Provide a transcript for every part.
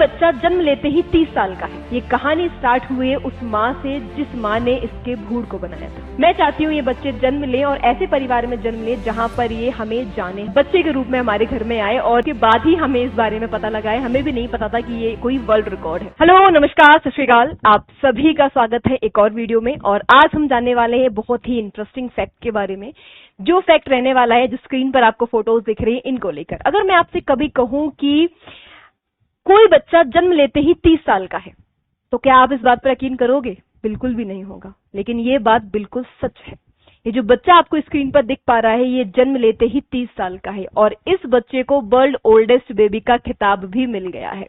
बच्चा जन्म लेते ही 30 साल का है। ये कहानी स्टार्ट हुई उस माँ से जिस माँ ने इसके भूड़ को बनाया था। मैं चाहती हूँ ये बच्चे जन्म लें और ऐसे परिवार में जन्म लें जहाँ पर ये हमें जाने, बच्चे के रूप में हमारे घर में आए और के बाद ही हमें इस बारे में पता लगाए। हमें भी नहीं पता था कि ये कोई वर्ल्ड रिकॉर्ड है। हेलो, नमस्कार, सत श्री अकाल, आप सभी का स्वागत है एक और वीडियो में। और आज हम जानने वाले हैं बहुत ही इंटरेस्टिंग फैक्ट के बारे में, जो फैक्ट रहने वाला है, जो स्क्रीन पर आपको फोटोज दिख रही है, इनको लेकर। अगर मैं आपसे कभी कहूं कि कोई बच्चा जन्म लेते ही 30 साल का है, तो क्या आप इस बात पर यकीन करोगे? बिल्कुल भी नहीं होगा। लेकिन ये बात बिल्कुल सच है। ये जो बच्चा आपको स्क्रीन पर दिख पा रहा है, ये जन्म लेते ही 30 साल का है और इस बच्चे को वर्ल्ड ओल्डेस्ट बेबी का खिताब भी मिल गया है।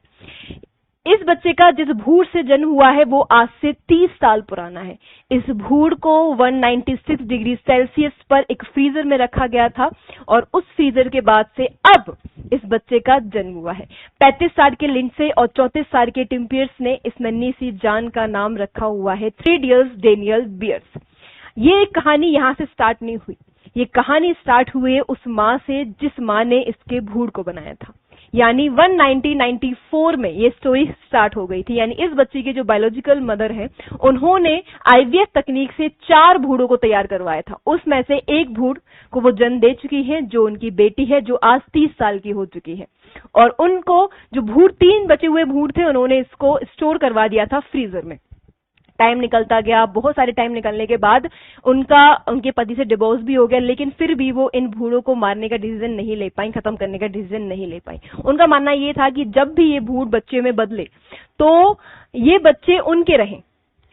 इस बच्चे का जिस भूड़ से जन्म हुआ है वो आज से 30 साल पुराना है। इस भूड़ को 196 डिग्री सेल्सियस पर एक फ्रीजर में रखा गया था और उस फ्रीजर के बाद से अब इस बच्चे का जन्म हुआ है। 35 साल के लिंडसे और 34 साल के टिम पियर्स ने इस नन्ही सी जान का नाम रखा हुआ है 3 डियर्स डेनियल बियर्स। ये कहानी यहाँ से स्टार्ट नहीं हुई। ये कहानी स्टार्ट हुई उस माँ से जिस माँ ने इसके भूड़ को बनाया था। यानी 1994 में ये स्टोरी स्टार्ट हो गई थी। यानी इस बच्चे के जो बायोलॉजिकल मदर है, उन्होंने आईवीएफ तकनीक से 4 भूड़ों को तैयार करवाया था। उसमें से एक भूड़ को वो जन्म दे चुकी है, जो उनकी बेटी है, जो आज 30 साल की हो चुकी है। और उनको जो भूड़ 3 बचे हुए भूड़ थे, उन्होंने इसको स्टोर करवा दिया था फ्रीजर में। टाइम निकलता गया, बहुत सारे टाइम निकलने के बाद उनके पति से डिवोर्स भी हो गया, लेकिन फिर भी वो इन भूड़ों को मारने का डिसीजन नहीं ले पाई, खत्म करने का डिसीजन नहीं ले पाई। उनका मानना ये था कि जब भी ये भूड़ बच्चे में बदले तो ये बच्चे उनके रहें।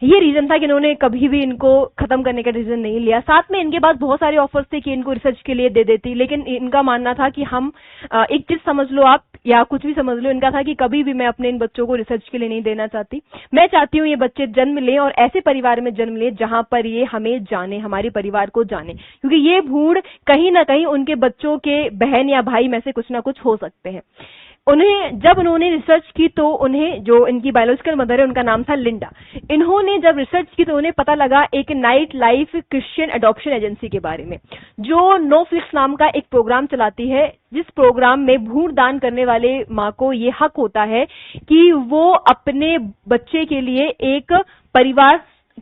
ये रीजन था कि इन्होंने कभी भी इनको खत्म करने का डिसीजन नहीं लिया। साथ में इनके पास बहुत सारे ऑफर्स थे कि इनको रिसर्च के लिए दे देती, लेकिन इनका मानना था कि हम एक चीज समझ लो आप, या कुछ भी समझ लो, इनका था कि कभी भी मैं अपने इन बच्चों को रिसर्च के लिए नहीं देना चाहती। मैं चाहती हूँ ये बच्चे जन्म लें और ऐसे परिवार में जन्म लें जहां पर ये हमें जाने, हमारे परिवार को जाने, क्योंकि ये भूड़ कहीं ना कहीं उनके बच्चों के बहन या भाई में से कुछ ना कुछ हो सकते हैं। जब उन्होंने रिसर्च की तो उन्हें, जो इनकी बायोलॉजिकल मदर है, उनका नाम था लिंडा। इन्होंने जब रिसर्च की तो उन्हें पता लगा एक night life Christian adoption agency के बारे में, जो नो फ्लिक्स नाम का एक प्रोग्राम चलाती है, जिस प्रोग्राम में भ्रूण दान करने वाले माँ को ये हक होता है कि वो अपने बच्चे के लिए एक परिवार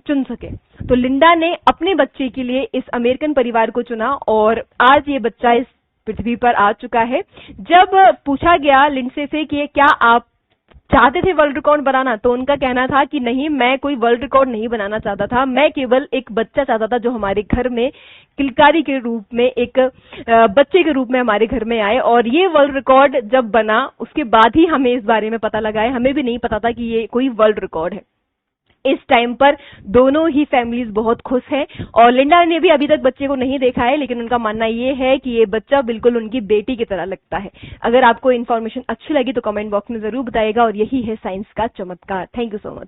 चुन सके। तो लिंडा ने अपने बच्चे के लिए इस अमेरिकन परिवार को चुना और आज ये बच्चा इस पृथ्वी पर आ चुका है। जब पूछा गया लिंडसे से कि क्या आप चाहते थे वर्ल्ड रिकॉर्ड बनाना, तो उनका कहना था कि नहीं, मैं कोई वर्ल्ड रिकॉर्ड नहीं बनाना चाहता था, मैं केवल एक बच्चा चाहता था जो हमारे घर में किलकारी के रूप में, एक बच्चे के रूप में हमारे घर में आए। और ये वर्ल्ड रिकॉर्ड जब बना उसके बाद ही हमें इस बारे में पता लगा है। हमें भी नहीं पता था कि ये कोई वर्ल्ड रिकॉर्ड है। इस टाइम पर दोनों ही फैमिलीज बहुत खुश हैं और लिंडा ने भी अभी तक बच्चे को नहीं देखा है, लेकिन उनका मानना ये है कि ये बच्चा बिल्कुल उनकी बेटी की तरह लगता है। अगर आपको इन्फॉर्मेशन अच्छी लगी तो कमेंट बॉक्स में जरूर बताइएगा। और यही है साइंस का चमत्कार। Thank you so much.